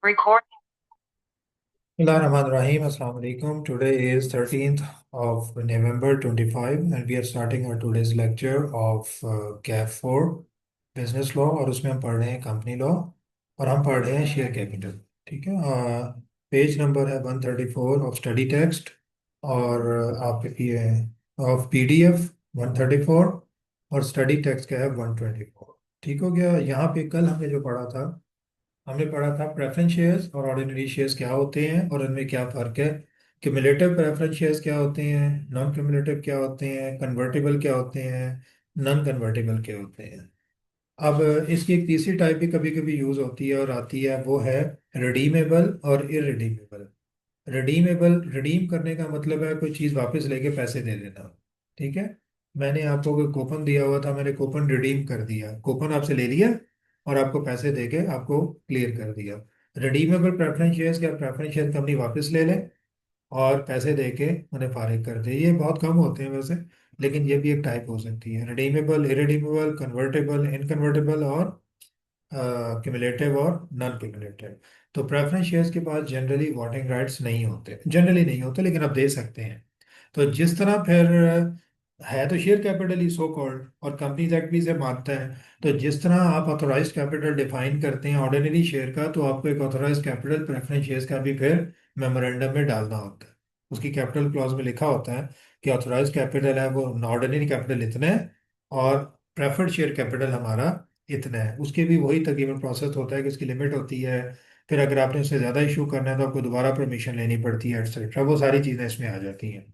Record. Bismillahirrahmanirrahim. Assalamu alaikum. Today is 13th of November 25 and we are starting our today's lecture of CAP 4 Business Law और उसमें हम पढ़ रहे हैं company law और हम पढ़ रहे हैं शेयर कैपिटल। ठीक है। पेज नंबर है 134 ऑफ स्टडी टेक्स्ट और आप ये ऑफ पीडीएफ 134 और स्टडी टेक्स्ट का है 124। ठीक हो गया। यहाँ पे कल हमने जो पढ़ा था, हमने पढ़ा था प्रेफरेंस शेयर्स और ऑर्डिनरी शेयर्स क्या होते हैं और उनमें क्या फ़र्क है। क्यूमुलेटिव प्रेफरेंस शेयर्स क्या होते हैं, नॉन क्यूमुलेटिव क्या होते हैं, कन्वर्टेबल क्या होते हैं, नॉन कन्वर्टेबल क्या होते हैं। अब इसकी एक तीसरी टाइप भी कभी कभी यूज़ होती है और आती है, वो है रिडीमेबल और इरिडीमेबल। रिडीमेबल, रिडीम करने का मतलब है कोई चीज़ वापस लेके पैसे दे देना। ठीक है। मैंने आपको कोई कूपन दिया हुआ था, मैंने कूपन रिडीम कर दिया, कूपन आपसे ले लिया और आपको पैसे देके आपको क्लियर कर दिया। रिडीमेबल प्रेफरेंस शेयर्स क्या, प्रेफरेंस शेयर कंपनी वापस ले ले और पैसे देके उन्हें फारिग कर दे। ये बहुत कम होते हैं वैसे, लेकिन ये भी एक टाइप हो सकती है। रिडीमेबल, इरिडीमेबल, कन्वर्टेबल, इनकन्वर्टेबल और क्यूमुलेटिव और नॉन क्यूमुलेटिव। तो प्रेफरेंस शेयर्स के पास जनरली वोटिंग राइट्स नहीं होते, जनरली नहीं होते, लेकिन आप दे सकते हैं। तो जिस तरह फिर है तो शेयर कैपिटल ही सो कॉल्ड और कंपनीज एक्ट भी इसे मानता है। तो जिस तरह आप ऑथोराइज कैपिटल डिफाइन करते हैं ऑर्डिनरी शेयर का, तो आपको एक ऑथोराइज कैपिटल प्रेफरेंस शेयर्स का भी फिर मेमोरेंडम में डालना होता है। उसकी कैपिटल क्लॉज में लिखा होता है कि ऑथोराइज कैपिटल है वो ऑर्डिनरी कैपिटल इतना है और प्रेफर्ड शेयर कैपिटल हमारा इतना है। उसके भी वही तकरीबन प्रोसेस होता है कि उसकी लिमिट होती है। फिर अगर आपने उससे ज़्यादा इशू करना है तो आपको दोबारा परमिशन लेनी पड़ती है, एटसेट्रा। वो सारी चीज़ें इसमें आ जाती हैं।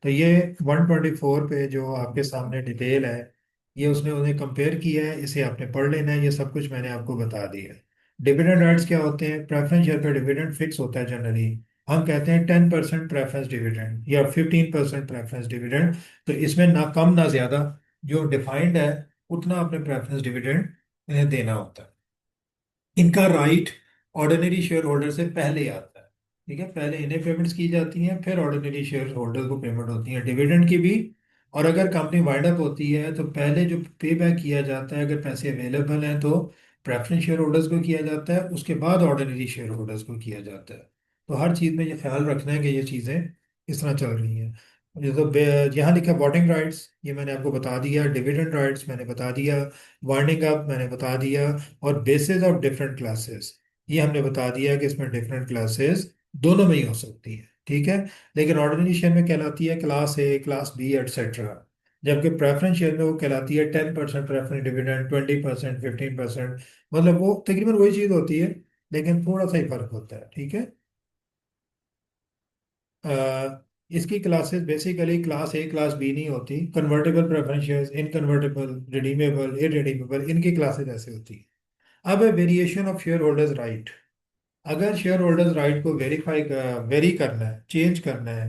तो ये 124 पे जो आपके सामने डिटेल है, ये उसने उन्हें कंपेयर किया है, इसे आपने पढ़ लेना है। ये सब कुछ मैंने आपको बता दिया है। डिविडेंड राइट्स क्या होते हैं, प्रेफरेंस शेयर का डिविडेंड फिक्स होता है जनरली। हम कहते हैं 10% प्रेफरेंस डिविडेंड या 15% प्रेफरेंस डिविडेंड। तो इसमें ना कम ना ज़्यादा, जो डिफाइंड है उतना अपने प्रेफरेंस डिविडेंड इन्हें देना होता है। इनका राइट ऑर्डिनरी शेयर होल्डर से पहले आता है। ठीक है, पहले इन्हें पेमेंट्स की जाती हैं, फिर ऑर्डिनरी शेयर होल्डर को पेमेंट होती है डिविडेंड की भी। और अगर कंपनी वाइंड अप होती है तो पहले जो पे बैक किया जाता है, अगर पैसे अवेलेबल हैं तो प्रेफरेंस शेयर होल्डर्स को किया जाता है, उसके बाद ऑर्डिनरी शेयर होल्डर्स को किया जाता है। तो हर चीज़ में ये ख्याल रखना है कि ये चीज़ें इस तरह चल रही हैं। ये तो यहाँ लिखा वोटिंग राइट्स, ये मैंने आपको बता दिया। डिविडेंड राइट्स मैंने बता दिया। वाइंडिंग अप मैंने बता दिया। और बेसिस ऑफ डिफरेंट क्लासेस, ये हमने बता दिया कि इसमें डिफरेंट क्लासेस दोनों में ही हो सकती है। ठीक है। लेकिन ऑर्डिनरी शेयर में कहलाती है क्लास ए, क्लास बी, एटसेट्रा। जबकि प्रेफरेंस शेयर में वो कहलाती है 10% प्रेफरेंस डिविडेंड, 20%, 15%। मतलब वो तकरीबन वही चीज़ होती है, लेकिन थोड़ा सा ही फर्क होता है। ठीक है। इसकी क्लासेस बेसिकली क्लास ए, क्लास बी नहीं होती। Convertible preference shares, inconvertible, redeemable, irredeemable, इनकी क्लासेस ऐसे होती है। अब है variation of share holders right. अगर शेयर होल्डर्स राइट को वेरी करना है, चेंज करना है,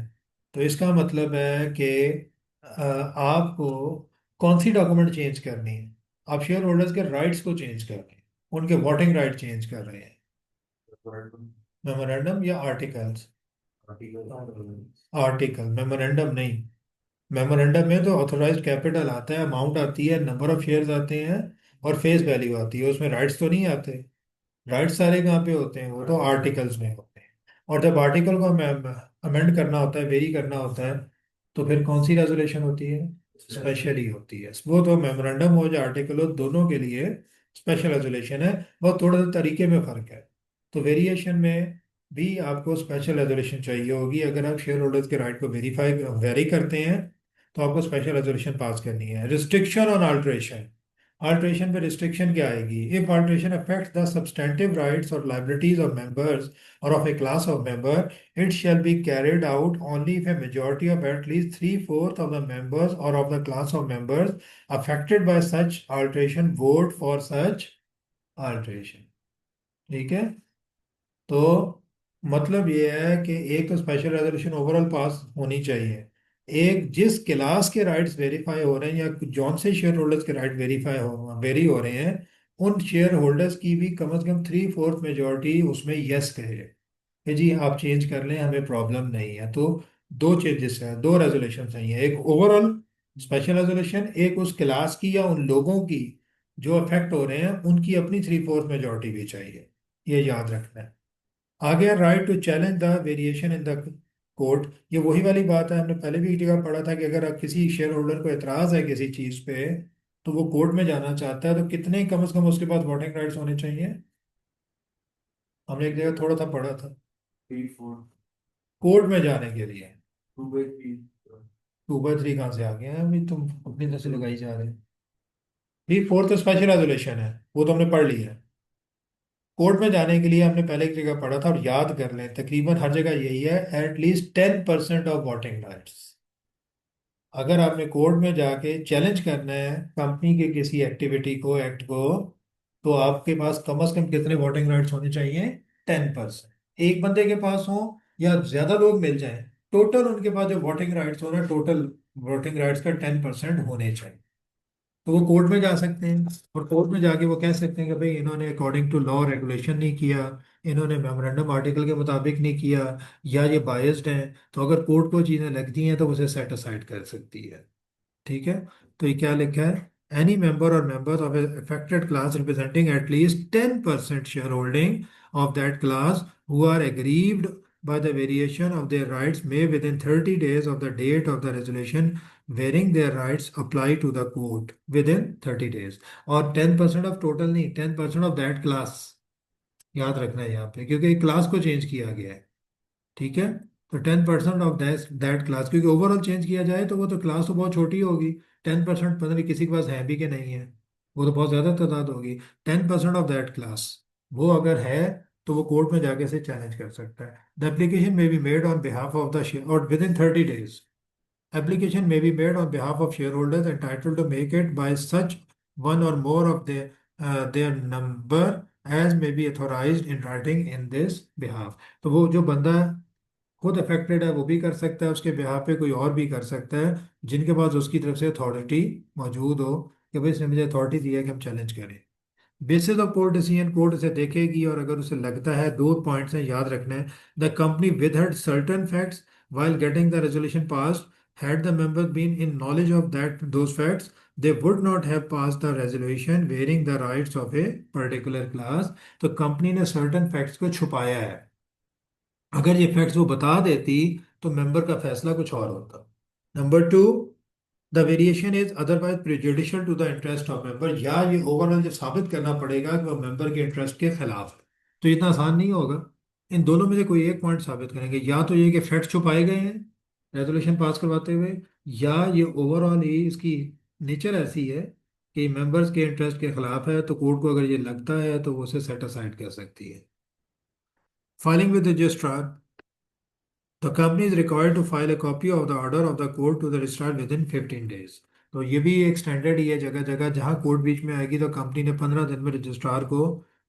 तो इसका मतलब है कि आपको कौन सी डॉक्यूमेंट चेंज करनी है। आप शेयर होल्डर्स के राइट्स को चेंज कर रहे हैं, उनके वोटिंग राइट चेंज कर रहे हैं। मेमोरेंडम या आर्टिकल्स, आर्टिकल मेमोरेंडम नहीं। मेमोरेंडम में तो ऑथोराइज्ड कैपिटल आता है, अमाउंट आती है, नंबर ऑफ शेयर्स आते हैं और फेस वैल्यू आती है, उसमें राइट्स तो नहीं आते। राइट्स सारे कहाँ पे होते हैं, वो तो आर्टिकल्स में होते हैं। और जब आर्टिकल को अमेंड करना होता है, वेरी करना होता है, तो फिर कौन सी रेजोल्यूशन होती है, स्पेशल ही होती है। वो तो मेमोरेंडम हो या आर्टिकल हो, दोनों के लिए स्पेशल रेजोल्यूशन है। वो थोड़ा सा तरीके में फर्क है। तो वेरिएशन में भी आपको स्पेशल रेजोल्यूशन चाहिए होगी। अगर आप शेयर होल्डर्स के राइट को वेरी करते हैं तो आपको स्पेशल रेजोल्यूशन पास करनी है। रिस्ट्रिक्शन ऑन अल्ट्रेशन, अल्ट्रेशन पे रिस्ट्रिक्शन क्या आएगी, if alteration affects the substantive rights और लाइबिलिटीज ऑफ मेंबर्स और of A class of member, it shall be carried out only if a majority of at least three-fourths of the members or of the class of members affected by such alteration vote for such alteration। ठीक है। तो मतलब ये है कि एक तो special resolution overall pass होनी चाहिए। एक जिस क्लास के राइट्स वेरीफाई हो रहे हैं या जौन से शेयर होल्डर्स के राइट वेरी हो रहे हैं, उन शेयर होल्डर्स की भी कम से कम 3/4 मेजोरिटी उसमें यस कहे कि जी आप चेंज कर लें, हमें प्रॉब्लम नहीं है। तो दो चेंजेस हैं, दो रेजोल्यूशन चाहिए, एक ओवरऑल स्पेशल रेजोल्यूशन, एक उस क्लास की या उन लोगों की जो अफेक्ट हो रहे हैं उनकी अपनी 3/4 मेजोरिटी भी चाहिए। ये याद रखना है। आ गया right to challenge the variation in the court. ये वही वाली बात है, हमने पहले भी एक जगह पढ़ा था कि अगर आप किसी शेयर होल्डर को एतराज है किसी चीज पे, तो वो कोर्ट में जाना चाहता है, तो कितने कम से कम उसके पास वोटिंग राइट्स होने चाहिए। हमने एक जगह थोड़ा सा पढ़ा था। कोर्ट में जाने के लिए 2/3 कहाँ से आ गया है, अभी तुम अपनी तरफ से लगाई जा रहे हो। भी फोर्थ स्पेशल रेजोल्यूशन है, वो तो हमने पढ़ लिया है। कोर्ट में जाने के लिए हमने पहले एक जगह पढ़ा था, और याद कर लें तकरीबन हर जगह यही है, एटलीस्ट 10% ऑफ वोटिंग राइट्स। अगर आपने कोर्ट में जाके चैलेंज करना है कंपनी के किसी एक्टिविटी को, एक्ट को, तो आपके पास कम से कम कितने वोटिंग राइट्स होने चाहिए। 10%। एक बंदे के पास हो या ज्यादा लोग मिल जाएं, टोटल उनके पास जो वोटिंग राइट्स हो ना, टोटल वोटिंग राइट्स का 10% होने चाहिए। तो वो कोर्ट में जा सकते हैं, और कोर्ट में जाके वो कह सकते हैं कि भाई इन्होंने अकॉर्डिंग टू लॉ रेगुलेशन नहीं किया, इन्होंने मेमोरेंडम आर्टिकल के मुताबिक नहीं किया, या ये बायस्ड हैं। तो अगर कोर्ट को चीज़ें लगती हैं तो उसे सेट असाइड कर सकती है। ठीक है। तो ये क्या लिखा है, एनी मेंबर और members of affected class representing at least 10% share holding of that class who are aggrieved by the variation of their rights may within 30 days of the date of the resolution varying their rights apply to the court within 30 days। और 10% of total नहीं, 10% of that class, याद रखना है यहाँ पे, क्योंकि class को change किया गया है। ठीक है। तो 10% ऑफ दैट दैट क्लास, क्योंकि ओवरऑल चेंज किया जाए तो वो तो क्लास तो बहुत छोटी होगी। 10% पता नहीं किसी के पास है भी कि नहीं है, वो तो बहुत ज़्यादा तादाद होगी। 10% ऑफ दैट क्लास, वो अगर है, तो वो कोर्ट में जाके से चैलेंज कर सकता है। The application may be made on behalf of the share और with in 30 days। Application may be made on behalf of shareholders entitled to make it by such one or more of their number as may be authorized in writing in this behalf। तो वो जो बंदा खुद affected है वो भी कर सकता है, उसके बिहाफ पे कोई और भी कर सकता है, जिनके पास उसकी तरफ से अथॉरिटी मौजूद हो कि भाई इसने मुझे अथॉरिटी दी है कि हम चैलेंज करें। Basis of court decision, court उसे देखेगी, और अगर उसे लगता है, दो पॉइंट्स हैं याद रखना है। The company withheld certain facts while getting the resolution passed, had the members been in knowledge of that those facts, they would not have passed the resolution varying the rights of a particular class। तो company ने certain facts को छुपाया है, अगर ये facts वो बता देती तो मेंबर का फैसला कुछ और होता। Number two, the variation is otherwise prejudicial to the interest of member, या ये ओवरऑल जो साबित करना पड़ेगा कि वो मेंबर के इंटरेस्ट के खिलाफ है। तो इतना आसान नहीं होगा। इन दोनों में से कोई एक पॉइंट साबित करेंगे, या तो ये कि फैक्ट छुपाए गए हैं रेजोल्यूशन पास करवाते हुए, या ये ओवरऑल ही इसकी नेचर ऐसी है कि मेंबर्स के इंटरेस्ट के खिलाफ है, तो कोर्ट को अगर ये लगता है तो वो उसे सेट असाइड कर सकती है। Filing with registrar, The company is required to file a copy of the order of the court to the registrar within 15 days। तो ये भी एक स्टैंडर्ड ही है, जगह जगह जहाँ कोर्ट बीच में आएगी तो कंपनी ने 15 दिन में रजिस्ट्रार को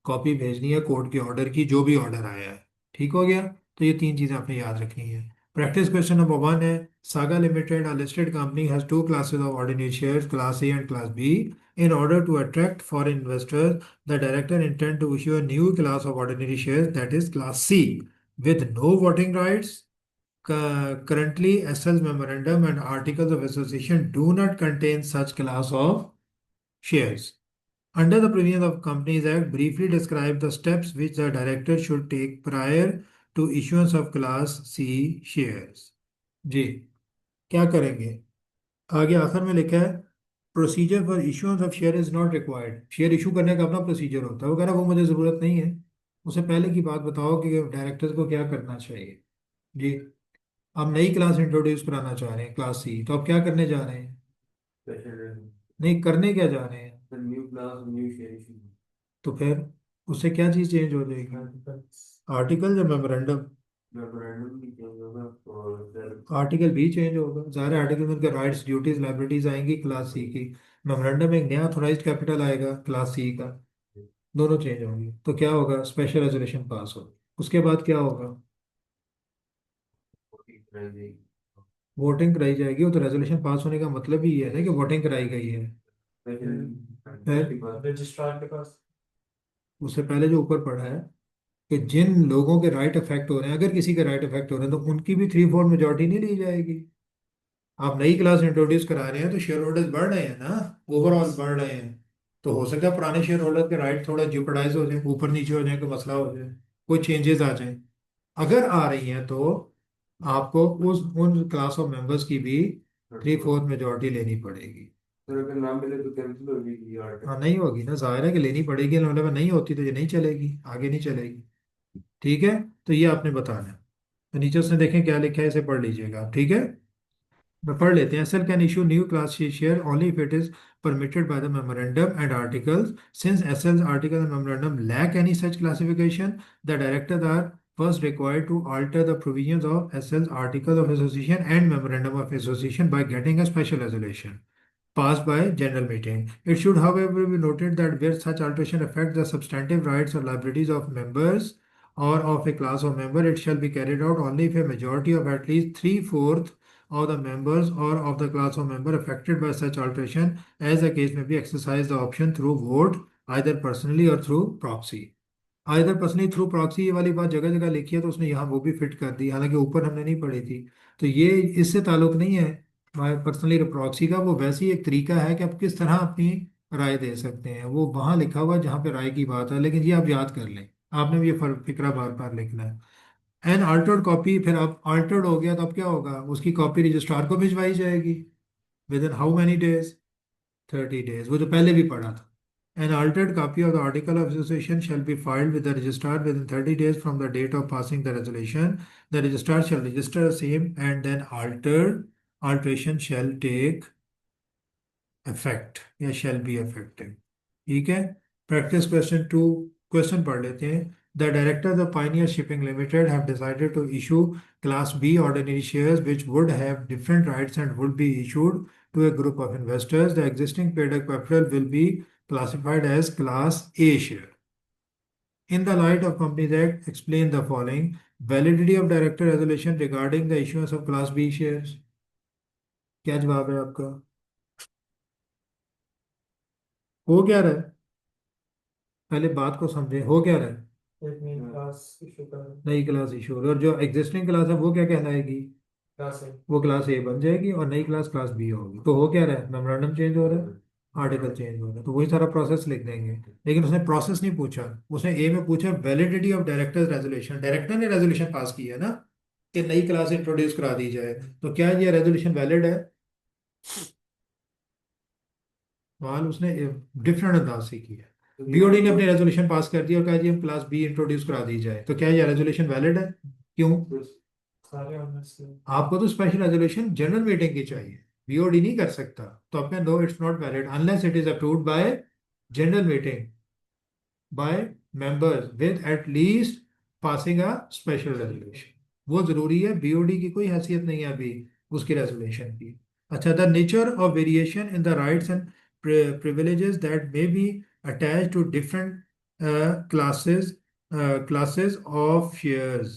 कॉपी भेजनी है कोर्ट के ऑर्डर की, जो भी ऑर्डर आया है। ठीक हो गया। तो ये तीन चीज़ें आपने याद रखनी है। प्रैक्टिस क्वेश्चन नंबर 1 है, Saga limited a listed company has two classes of ordinary shares, class A and class B. In order to attract foreign investors, the director intend to issue a new class of ordinary shares, that is class C, with no voting rights। Currently, SL's memorandum and articles of association do not contain such class of shares. Under the provisions of Companies Act, briefly describe the steps which the director should take prior to issuance of Class C shares। जी, क्या करेंगे। आगे आखिर में लिखा है, procedure for issuance of share is not required. Share issue करने का अपना प्रोसीजर होता है, वो कह रहा है वो मुझे ज़रूरत नहीं है। उससे पहले की बात बताओ कि डायरेक्टर्स को क्या करना चाहिए। जी, आप नई क्लास इंट्रोड्यूस कराना चाह रहे हैं, क्लास सी, तो आप क्या करने जा रहे हैं। नहीं, करने क्या जा रहे हैं। New class new share. तो फिर उससे क्या चीज़ चेंज हो जाएगी। आर्टिकल या मेमोरेंडम। मेमोरेंडम भी चेंज होगा और आर्टिकल भी चेंज होगा। सारे आर्टिकल में उनके राइट्स ड्यूटीज लाइबिलिटीज आएंगी क्लास सी की। मेमोरेंडम में एक नया ऑथोराइज्ड कैपिटल आएगा क्लास सी का। दोनों चेंज होंगे, तो क्या होगा, स्पेशल रेजोल्यूशन पास हो। उसके बाद क्या होगा, वोटिंग कराई जाएगी। वो तो रेजोल्यूशन पास होने का मतलब ही ये है ना कि वोटिंग कराई गई है। फिर रजिस्ट्रार के पास। उससे पहले जो ऊपर पढ़ा है कि जिन लोगों के राइट अफेक्ट हो रहे हैं, अगर किसी के राइट अफेक्ट हो रहे हैं तो उनकी भी 3/4 मेजोरिटी नहीं ली जाएगी। आप नई क्लास इंट्रोड्यूस करा रहे हैं तो शेयर होल्डर्स बढ़ रहे हैं ना, ओवरऑल बढ़ रहे हैं। तो हो सकता है पुराने शेयर होल्डर के राइट थोड़ा जियोपराइज हो जाए, ऊपर नीचे हो जाए, कोई मसला हो जाए। कोई चेंजेस आ जाए। अगर आ रही हैं तो आपको उस उन क्लास ऑफ मेंबर्स की भी 3/4 मेजोरिटी लेनी पड़ेगी। सर अगर नाम मिले तो कैंसिल होगी ये हाँ, आर्टिकल। नहीं होगी ना, जाहिर है कि लेनी पड़ेगी, मतलब नहीं होती तो ये नहीं चलेगी, आगे नहीं चलेगी। ठीक है, तो ये आपने बताना है। तो नीचे उसने देखें क्या लिखा है, इसे पढ़ लीजिएगा आप, ठीक है। मैं पढ़ लेते हैं। SL can issue new class share only if it is permitted by the memorandum and articles. Since SL's article and memorandum lack any such classification, the directors are first required to alter the provisions of SL's article of association and memorandum of association by getting a special resolution passed by general meeting. It should, however, be noted that where such alteration affects the substantive rights or liabilities of members or of a class of member, it shall be carried out only if a majority of at least 3/4 of the members or of the class of member affected by such alteration, as the case may be, exercise the option through vote, either personally or through proxy. Either personally through proxy, ये वाली बात जगह जगह लिखी है तो उसने यहाँ वो भी फिट कर दी, हालांकि ऊपर हमने नहीं पढ़ी थी। तो ये इससे ताल्लुक नहीं है पर्सनली प्रॉक्सी का, वो वैसे ही एक तरीका है कि आप किस तरह अपनी राय दे सकते हैं, वो वहाँ लिखा हुआ है जहाँ पे राय की बात है, लेकिन ये आप याद कर लें। आपने भी ये फिक्रा बार बार लिखना है। एन अल्टर्ड कॉपी, फिर आप अल्टर्ड हो गया तो अब क्या होगा, उसकी कॉपी रजिस्ट्रार को भिजवाई जाएगी। With in how many days? 30 days, वो जो पहले भी पढ़ा था। An altered copy of the article of association shall be filed with the registrar within 30 days from the date of passing the resolution. The registrar shall register the same and then alteration shall take effect या shall be effective। ठीक है। Practice question 2, question पढ़ लेते हैं। The directors of Pioneer Shipping Limited have decided to issue Class B ordinary shares which would have different rights and would be issued to a group of investors. The existing paid-up capital will be classified as Class A share. In the light of Companies Act, explain the following. Validity of director resolution regarding the issuance of Class B shares. क्या जवाब है आपका? हो क्या रहा है? पहले बात को समझे, हो क्या रहा है? एक नई क्लास इशू कर। नई क्लास इशू, और जो एग्जिस्टिंग क्लास है वो क्या कहलाएगी? क्लास है। वो क्लास ए बन जाएगी और नई क्लास क्लास बी होगी। तो हो क्या रहा है, मेमोरेंडम चेंज हो रहा है, आर्टिकल चेंज हो रहा है, तो वही सारा प्रोसेस लिख देंगे। लेकिन उसने प्रोसेस नहीं पूछा, उसने ए में पूछा validity of directors resolution. Director ने रेजोल्यूशन पास किया है ना कि नई क्लास इंट्रोड्यूस करा दी जाए, तो क्या ये रेजोल्यूशन वैलिड है? सवाल उसने डिफरेंट अंदाज से किया। बीओडी ने अपनी रेजोल्यूशन पास कर दी और कहा जी हम क्लास बी इंट्रोड्यूस करा दी जाए, तो क्या ये रेजोल्यूशन वैलिड है? क्यों? सारे ऑनर्स के। आपको तो स्पेशल रेजोल्यूशन जनरल मीटिंग की चाहिए, बीओडी नहीं कर सकता। तो अपने no it's not valid unless it is approved by general meeting by members with at least passing a special resolution. वो जरूरी है, बीओडी की कोई हैसियत नहीं है अभी उसकी रेजोल्यूशन की। अच्छा, the nature of variation in the rights and privileges that may be attached to different classes of shares।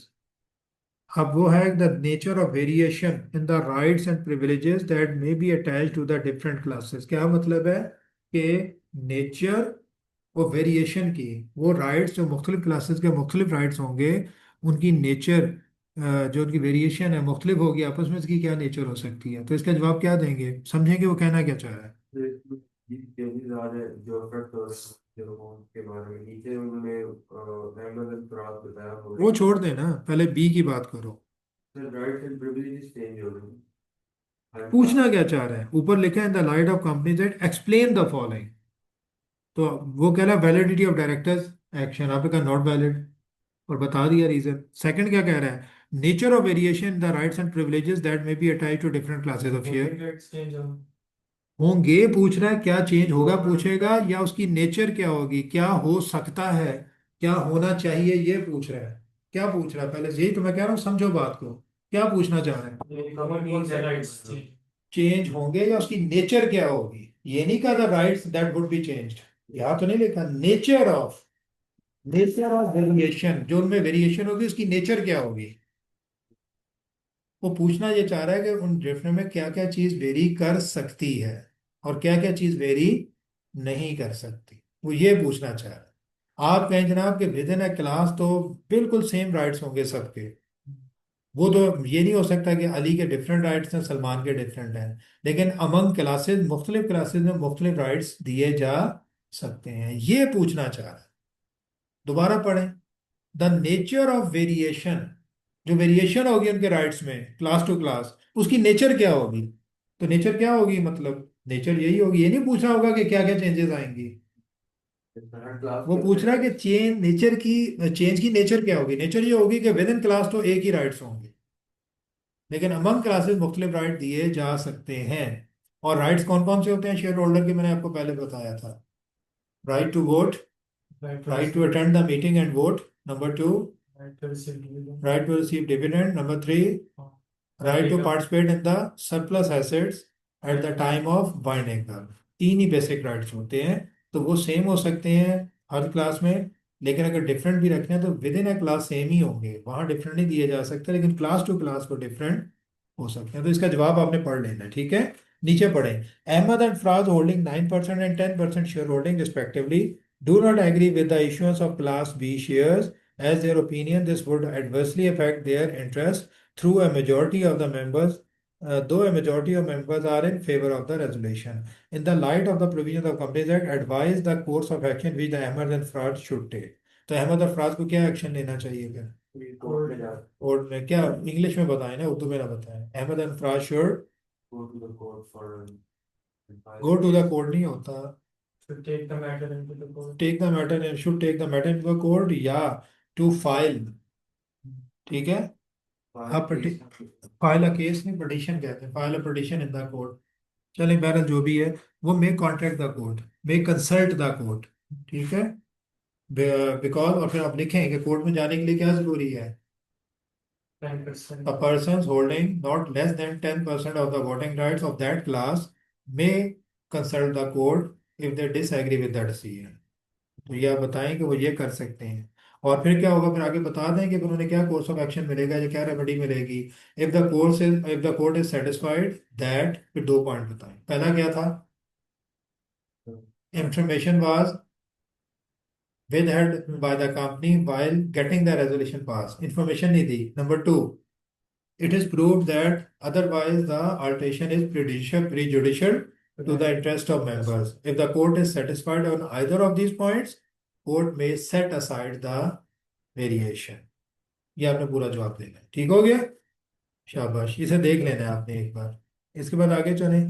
अब वो है the nature of variation in the rights and privileges that may be attach to the different classes. क्या मतलब है कि nature और variation की, वो राइट्स जो मुख्तलिफ क्लासेस के मुख्तलिफ राइट्स होंगे, उनकी नेचर जो उनकी वेरिएशन है मुख्तलिफ होगी आपस में, इसकी क्या नेचर हो सकती है। तो इसका जवाब क्या देंगे, समझेंगे वो कहना क्या चाह रहा है। चेंजेस आ रहे हैं जो अफेक्ट हो रहे हैं जो के बारे में नीचे उन्होंने अहमद फराज बताया हो वो रही छोड़ देना, पहले बी की बात करो। है। राइट्स एंड प्रिविलेजेस चेंज हो रहे हैं। पूछना क्या चाह रहा है, ऊपर लिखा है in the light of companies that explain the following. तो वो कह रहा है वैलिडिटी ऑफ डायरेक्टर्स एक्शन, आपने कहा नॉट वैलिड और बता दिया रीजन। सेकंड क्या कह रहा है, nature of variation in the rights and privileges that may be attached to different classes of share. Change हो। होंगे पूछ रहा है, क्या चेंज होगा पूछेगा या उसकी नेचर क्या होगी, क्या हो सकता है, क्या होना चाहिए, ये पूछ रहा है। क्या पूछ रहा है पहले, यही तो मैं कह रहा हूँ, समझो बात को, क्या पूछना चाह रहा है। चेंज होंगे या उसकी नेचर क्या होगी, ये नहीं कहा था rights that would be changed, यहाँ तो नहीं लिखा नेचर ऑफ वेरिएशन, जो उनमें वेरिएशन होगी उसकी नेचर क्या होगी। वो पूछना ये चाह रहा है कि उन डिफरेंट में क्या क्या चीज वेरी कर सकती है और क्या क्या चीज वेरी नहीं कर सकती, वो ये पूछना चाह रहा है। आप कहें जनाब कि विद इन ए क्लास तो बिल्कुल सेम राइट्स होंगे सबके, वो तो ये नहीं हो सकता कि अली के डिफरेंट राइट्स हैं सलमान के डिफरेंट हैं, लेकिन अमंग क्लासेस मुख्तलिफ क्लासेस में मुख्तलिफ राइट्स दिए जा सकते हैं, ये पूछना चाह रहा है। दोबारा पढ़ें। द नेचर ऑफ वेरिएशन, जो वेरिएशन होगी उनके राइट्स में क्लास टू क्लास, उसकी नेचर क्या होगी। तो नेचर क्या होगी, मतलब नेचर यही होगी, ये नहीं पूछना होगा कि क्या क्या चेंजेस आएंगी। हर क्लास वो के पूछ अपने रहा है कि चेंज नेचर की, चेंज की नेचर क्या होगी। नेचर ये होगी कि विद इन क्लास तो एक ही राइट्स होंगे, लेकिन अमंग क्लासेस मुख्तलिफ राइट दिए जा सकते हैं। और राइट्स कौन कौन से होते हैं शेयर होल्डर के, मैंने आपको पहले बताया था। Right to vote, right to attend the meeting and vote. Number two, right to receive dividend. Number three, right to participate in the surplus assets at the time of winding up. तीन ही basic rights होते हैं। तो वो same हो सकते हैं हर class में, लेकिन अगर डिफरेंट भी रखना है तो within a class same ही होंगे, वहां डिफरेंट नहीं दिए जा सकते, लेकिन क्लास टू क्लास को डिफरेंट हो सकते हैं। तो इसका जवाब आपने पढ़ लेना है, ठीक है। नीचे पढ़े, अहमद एंड फराज होल्डिंग 9% एंड 10% share holding respectively do not agree with the issuance of Class B shares, as their opinion this would adversely affect their interest through a majority of the members, though a majority of members are in favor of the resolution. In the light of the provisions of Companies Act, advise the course of action which the Ahmed and Fraud should take. तो अहमद और फराज को क्या action लेना चाहिए फिर। Court में जा court में क्या, इंग्लिश में बताएं ना, उर्दू में ना बताएं। Ahmed and Faraz should go to the court for go advice. To the court, नहीं होता, To take the matter into the court. Take the matter and should take the matter in the court, या to file, ठीक है। File हाँ, case. File a case नहीं, petition कहते हैं, file a petition in the court. चलिए बहरहाल जो भी है, वो may contact the court, may consult the court, ठीक है। बिकॉज, और फिर आप लिखें कि कोर्ट में जाने के लिए क्या जरूरी है। 10%. A person holding not less than 10% of the voting rights of that class may consult the court if they disagree with the decision. तो ये आप बताएं कि वो ये कर सकते हैं। और फिर क्या होगा, फिर आगे बता दें कि फिर उन्हें क्या कोर्स ऑफ एक्शन मिलेगा या क्या रेमेडी मिलेगी। If the court is satisfied that, फिर दो पॉइंट बताएं। पहला क्या था, information was withheld by the company while getting the resolution passed, information नहीं दी। Number two, it is proved that otherwise the alteration is prejudicial to the interest of members. If the court is satisfied on either of these points, court may set aside the variation. ये आपने पूरा जवाब देना है, ठीक हो गया। शाबाश, इसे देख लेना है आपने एक बार। इसके बाद आगे चलें।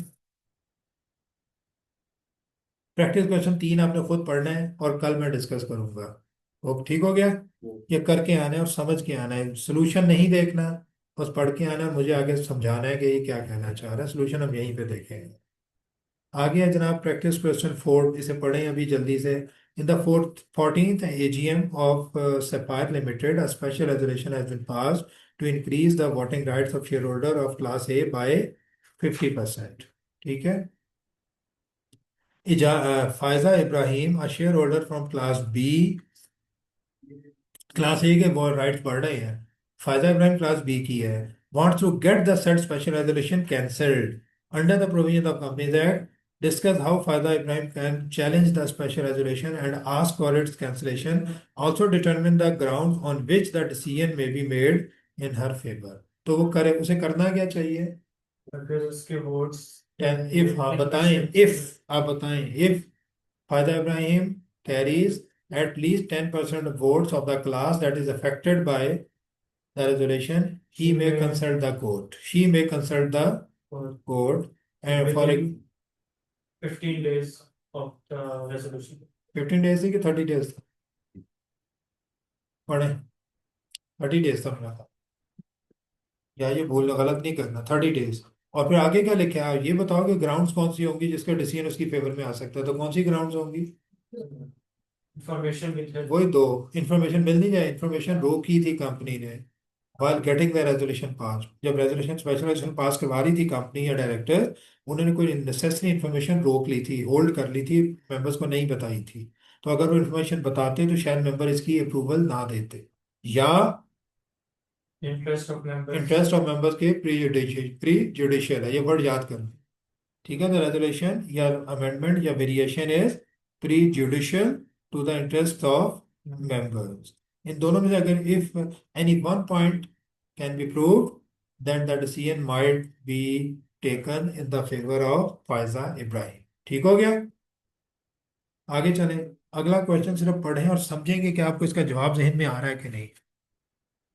प्रैक्टिस क्वेश्चन 3 आपने खुद पढ़ना है और कल मैं डिस्कस करूंगा। वो ठीक हो गया। ये करके आना है और समझ के आना है, सोल्यूशन नहीं देखना, बस पढ़ के आना है। मुझे आगे समझाना है कि ये क्या कहना चाह रहा है, सोल्यूशन हम यहीं पे देखेंगे। आगे है जनाब प्रैक्टिस क्वेश्चन 4, इसे पढ़ें अभी जल्दी से। In the 14th AGM of Sapphire Limited, a special resolution has been passed to increase the voting rights of shareholder of Class A by 50%, ठीक है। Faiza Ibrahim, a shareholder from Class B, class ए के वो rights बढ़ रहे हैं, फायदा Ibrahim class B की है, wants to get the said special resolution cancelled under the provision of Companies Act. Discuss how Faida Ibrahim can challenge the special resolution and ask for its cancellation. Also determine the grounds on which the decision may be made in her favor. तो वो करे, उसे करना क्या चाहिए। अगर उसके votes if, हाँ बताएं, इफ आप बताएं, if Faida Ibrahim carries at least 10% of votes of the class that is affected by the resolution, he may consult the court. She may consult the court and for within 15 days of the resolution. 15 days थी कि 30 days था, पढ़े 30 days था मेरा था, या ये भूल गलत नहीं करना, 30 days। और फिर आगे क्या लिखा है, ये बताओ कि ग्राउंड्स कौन सी होंगी जिसका डिसीजन उसकी फेवर में आ सकता है। तो कौन सी ग्राउंड्स होंगी, Information with her. वही दो, इंफॉर्मेशन मिल नहीं जाए, इंफॉर्मेशन रोकी थी कंपनी ने while getting the resolution passed। जब रेजोल्यूशन स्पेशल रेजोल्यूशन पास करवा रही थी कंपनी या डायरेक्टर, उन्होंने कोई नेसेसरी इंफॉर्मेशन रोक ली थी, होल्ड कर ली थी, मेंबर्स को नहीं बताई थी। तो अगर वो इंफॉर्मेशन बताते तो शायद मेंबर इसकी अप्रूवल ना देते, या Interest of members. Interest of members के प्री जुडिशियल है, ये वर्ड याद करना, ठीक है। द रेजोल्यूशन या अमेंडमेंट या variation is prejudicial to the interest of members। इन दोनों में से अगर if any one point can be prove, then the decision might be taken in the favour of Faiza Ibrahim, ठीक हो गया। आगे चलें। अगला क्वेश्चन सिर्फ पढ़ें और समझेंगे कि आपको इसका जवाब जहन में आ रहा है कि नहीं.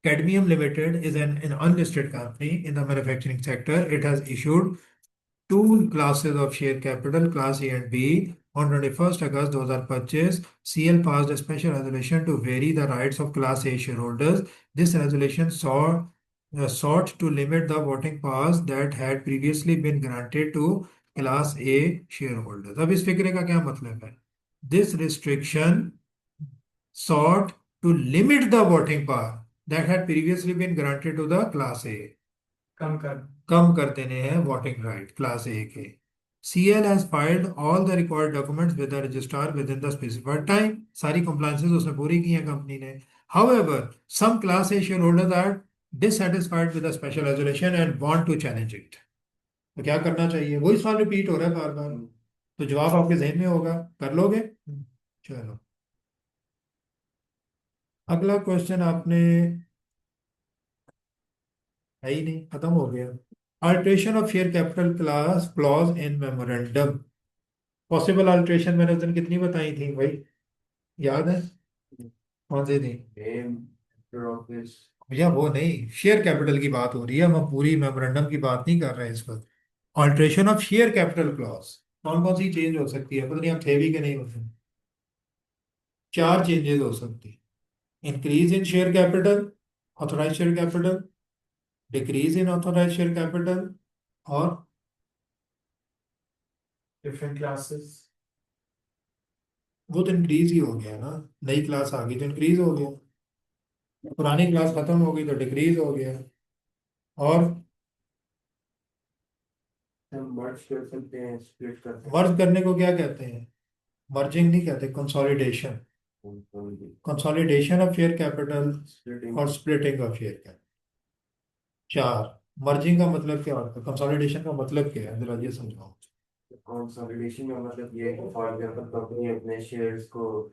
Cadmium Limited is an unlisted company in the manufacturing sector. It has issued two classes of share capital, Class A and B. On 21st August 2025, CL passed a special resolution to vary the rights of Class A shareholders. This resolution sought to limit the voting powers that had previously been granted to Class A shareholders. अब इस फिक्रे का क्या मतलब है? This restriction sought to limit the voting power that had previously been granted to the Class A. कम कर देने हैं voting right class ए के. CL has filed all the required documents with the registrar within the specified time. सारी compliances उसने पूरी की हैं company ने. However, some Class A shareholders are dissatisfied with the special resolution and want to challenge it. तो क्या करना चाहिए? वही सवाल रिपीट हो रहा है बार बार. तो जवाब आपके जहन में होगा. कर लोगे? चलो, अगला क्वेश्चन आपने है ही नहीं, खत्म हो गया. Alteration of share capital class clause in memorandum. Possible alteration मैंने उस दिन कितनी बताई थी भाई, याद है? कौन सी थी भैया? वो नहीं, शेयर कैपिटल की बात हो रही है, हम पूरी मेमोरेंडम की बात नहीं कर रहे हैं इस वक्त. Alteration of share capital clause कौन कौन सी चेंज हो सकती है? पता नहीं आप थे भी कि नहीं होते. चार चेंजेस हो सकती है. Increase in share capital, authorise share capital, decrease in authorise share capital, और different classes. वो तो इंक्रीज ही हो गया ना. नई क्लास आ गई तो इंक्रीज हो गया, पुरानी क्लास खत्म हो गई तो डिक्रीज हो गया. और हम मर्ज कर सकते हैं, स्प्लिट कर सकते मर्ज करने को क्या कहते हैं? मर्जिंग नहीं कहते, कंसोलिडेशन. हैं, consolidation of share capital splitting. और स्प्लिटिंग ऑफ शेयर कैपिटल. चार. मर्जिंग का मतलब क्या होता है? कंसोलिडेशन का मतलब क्या है, जरा ये समझाओ. कंसोलिडेशन का मतलब ये है कि फॉर एग्जांपल कंपनी अपने शेयर्स को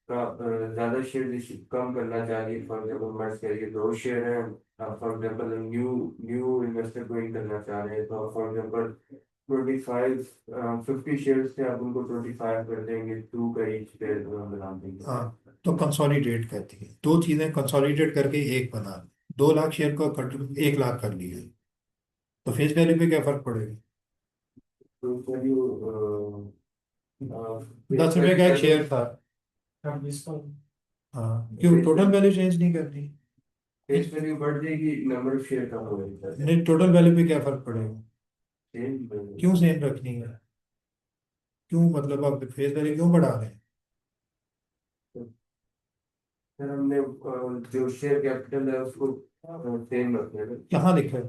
ज्यादा शेयर कम करना चाह रही है. फॉर एग्जांपल मर्ज करिए, दो शेयर हैं, for example new new investor को इन करना चाह रहे हैं, तो फॉर एग्जांपल 25 50 शेयर्स थे, आप उनको 25 कर देंगे, टू का ईच पे बना देंगे. हाँ, तो कंसोलिडेट कहती है. दो चीजें कंसोलिडेट करके एक बना. 2 लाख शेयर को 1 लाख कर लिया, तो फेस वैल्यू पे क्या फर्क पड़ेगा? तो वैल्यू 10 रुपए का एक शेयर था. From this one. हाँ, क्यों टोटल वैल्यू चेंज नहीं करनी? फेस वैल्यू बढ़ जाएगी, नंबर ऑफ शेयर कम हो जाएगा. नहीं, टोटल वैल्यू पे क्या फर्क पड़ेगा? सेम. क्यों सेम रखनी है? क्यों, मतलब आप फेस वैल्यू क्यों बढ़ा रहे हैं? सर हमने जो शेयर कैपिटल है उसको सेम रखना है. कहाँ लिखा है?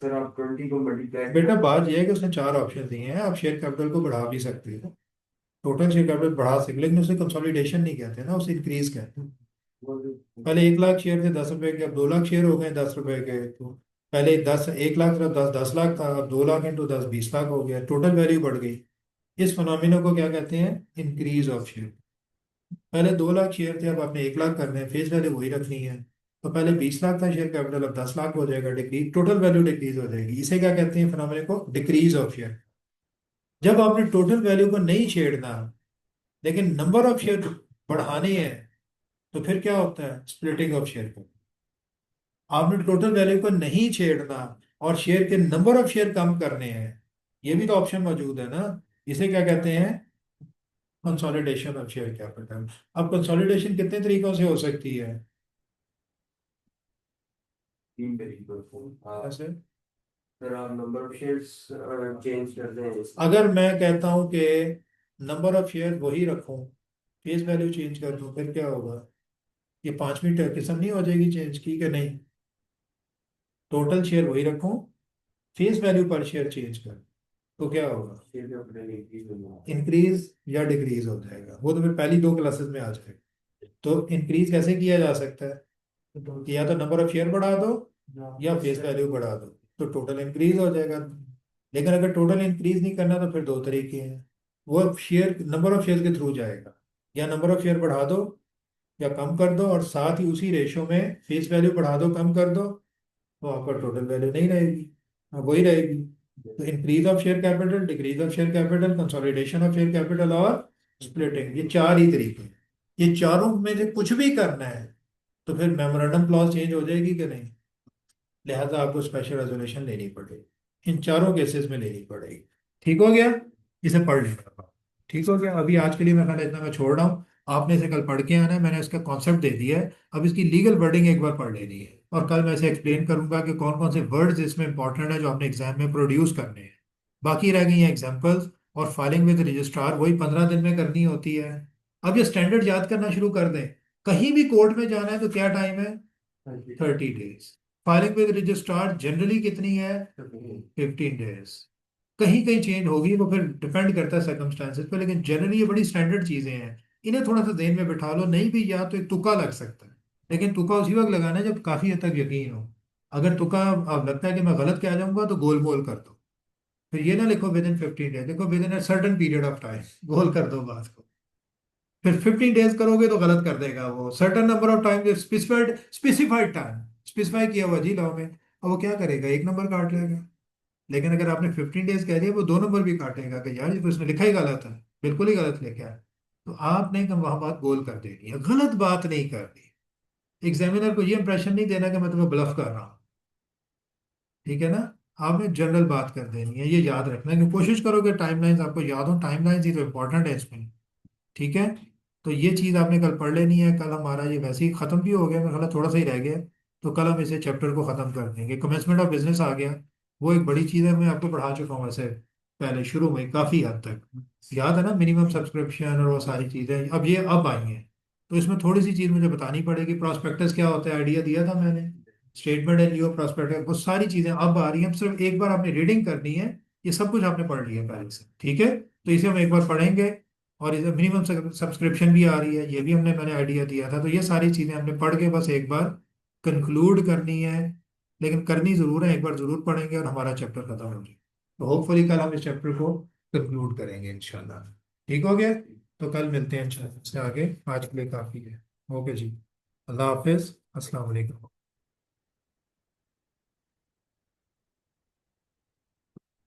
सर आप 20 को मल्टीप्लाई. बेटा बात यह है कि उसने 4 ऑप्शन दिए हैं, आप शेयर कैपिटल को बढ़ा भी सकते हो. टोटल शेयर कैपिटल बढ़ा सकते, लेकिन उसे कंसोलिडेशन नहीं कहते ना, उसे इंक्रीज कहते हैं. पहले 1 लाख शेयर थे 10 रुपए के, अब 2 लाख शेयर हो गए 10 रुपए के. तो पहले 1 लाख था, 10 लाख था, अब 2 लाख इंटू 10 20 लाख हो गया, टोटल वैल्यू बढ़ गई. इस फिनोमिना को क्या कहते हैं? Increase of share. पहले 2 लाख शेयर थे, अब आपने 1 लाख करने हैं, फेस वैल्यू वही रखनी है. तो पहले 20 लाख था शेयर कैपिटल, अब 10 लाख हो जाएगा, डिक्रीज, टोटल वैल्यू डिक्रीज हो जाएगी. इसे क्या कहते हैं फिनोमिना को? Decrease of share. जब आपने टोटल वैल्यू को नहीं छेड़ना लेकिन नंबर ऑफ शेयर बढ़ाने हैं, तो फिर क्या होता है? Splitting of share. आपने टोटल वैल्यू को नहीं छेड़ना और शेयर के नंबर ऑफ शेयर कम करने हैं, ये भी तो ऑप्शन मौजूद है ना. इसे क्या कहते हैं? Consolidation of share capital. अब कंसोलिडेशन कितने तरीकों से हो सकती है? 3 तरीकों से. ऐसे, सर आप नंबर ऑफ शेयर्स चेंज कर दें. अगर मैं कहता हूं कि नंबर ऑफ शेयर वही रखूं, फेस वैल्यू चेंज कर दूं, फिर क्या होगा? ये 5वीं किस्म नहीं हो जाएगी चेंज की कि नहीं? टोटल शेयर वही रखूं, फेस वैल्यू पर शेयर चेंज कर, तो क्या होगा? शेयर कैपिटल इंक्रीज होगा. इंक्रीज या डिक्रीज हो जाएगा. वो तो फिर पहली 2 क्लासेस में आ जाएगा. तो इंक्रीज कैसे किया जा सकता है? कि या तो नंबर ऑफ शेयर बढ़ा दो या फेस वैल्यू बढ़ा दो, तो टोटल इंक्रीज हो जाएगा. लेकिन अगर टोटल इंक्रीज नहीं करना तो फिर 2 तरीके हैं. वो शेयर नंबर ऑफ शेयर के थ्रू जाएगा, या नंबर ऑफ शेयर बढ़ा दो या कम कर दो, और साथ ही उसी रेशो में फेस वैल्यू बढ़ा दो कम कर दो, तो आपका टोटल वैल्यू नहीं रहेगी, वही रहेगी. तो increase of share capital, decrease of share capital, consolidation of share capital और स्प्लिटिंग, ये चार ही तरीके हैं। ये चारों में से कुछ भी करना है तो फिर मेमोरेंडम क्लॉज चेंज हो जाएगी कि नहीं, लिहाजा आपको स्पेशल रेजोल्यूशन लेनी पड़ेगी, इन चारों केसेस में लेनी पड़ेगी। ठीक हो गया, इसे पढ़ लेना। ठीक हो गया, अभी आज के लिए मैं खाली इतना मैं छोड़ रहा हूँ। आपने इसे कल पढ़ के आना है, मैंने इसका कॉन्सेप्ट दे दिया है, अब इसकी लीगल वर्डिंग एक बार पढ़ लेनी है, और कल मैं इसे एक्सप्लेन करूंगा कि कौन कौन से वर्ड्स इसमें इंपॉर्टेंट है जो आपने एग्जाम में प्रोड्यूस करने हैं। बाकी रह गई हैं एग्जाम्पल्स, और फाइलिंग विद रजिस्ट्रार वही 15 दिन में करनी होती है। अब ये स्टैंडर्ड याद करना शुरू कर दें। कहीं भी कोर्ट में जाना है तो क्या टाइम है, 30 days. Filing with registrar generally कितनी है, 15 डेज। कहीं कहीं चेंज होगी, वो फिर डिपेंड करता है सर्कमस्टांसेस पे, लेकिन जनरली ये बड़ी स्टैंडर्ड चीजें हैं। इन्हें थोड़ा सा ध्यान में बिठा लो, नहीं भी याद तो एक तुक्का लग सकता है, लेकिन तुक्का उसी वक्त लगाना है जब काफी हद तक यकीन हो। अगर तुक्का अब लगता है कि मैं गलत क्या जाऊंगा तो गोल गोल कर दो, फिर ये ना लिखो विद इन 15 डेज, देखो within a certain period of time, गोल कर दो बात को। फिर 15 डेज करोगे तो गलत कर देगा वो, certain number of time, specified specified time specify किया हुआ जी लॉ में, अब वो क्या करेगा, एक नंबर काट लेगा। लेकिन अगर आपने 15 डेज कह दिया, वो दो नंबर भी काटेगा कि यार ये तो इसने लिखा ही गलत है, बिल्कुल ही गलत लिखा है। तो आपने वहां बात गोल कर देनी है, गलत बात नहीं करनी। एग्जामिनर को ये इंप्रेशन नहीं देना कि मैं तुम्हें ब्लफ कर रहा हूँ, ठीक है ना। आपने जनरल बात कर देनी है, ये याद रखना कि कोशिश करो कि टाइमलाइंस आपको याद हो, टाइमलाइंस ही तो इंपॉर्टेंट है इसमें। ठीक है, तो ये चीज़ आपने कल पढ़ लेनी है। कल हमारा ये वैसे ही ख़त्म भी हो गया, मेरा ख्याल है थोड़ा सा ही रह गया है। तो कल हम इसे चैप्टर को ख़त्म कर देंगे, कमेंसमेंट ऑफ बिजनेस आ गया। वो एक बड़ी चीज़ है, मैं आपको पढ़ा चुका हूँ वैसे पहले शुरू में काफ़ी हद तक याद है ना, मिनिमम सब्सक्रिप्शन और वो सारी चीज़ें अब ये अब आई हैं। तो इसमें थोड़ी सी चीज़ मुझे बतानी पड़ेगी, प्रॉस्पेक्टस क्या होता है, आइडिया दिया था मैंने, स्टेटमेंट एंड लियो प्रॉस्पेक्टस, वो सारी चीज़ें अब आ रही हैं, अब सिर्फ एक बार आपने रीडिंग करनी है। ये सब कुछ आपने पढ़ लिया पहले से, ठीक है, तो इसे हम एक बार पढ़ेंगे। और इसे मिनिमम सब्सक्रिप्शन भी आ रही है, ये भी मैंने आइडिया दिया था, तो ये सारी चीज़ें हमने पढ़ के बस एक बार कंक्लूड करनी है। लेकिन करनी ज़रूर है, एक बार ज़रूर पढ़ेंगे और हमारा चैप्टर खत्म हो जाए। तो होपफुली कल हम इस चैप्टर को कंक्लूड करेंगे इंशाल्लाह। ठीक हो गया, तो कल मिलते हैं इंशाल्लाह, इससे आगे आज के लिए काफ़ी है। ओके जी, अल्लाह हाफिज़, अस्सलाम वालेकुम।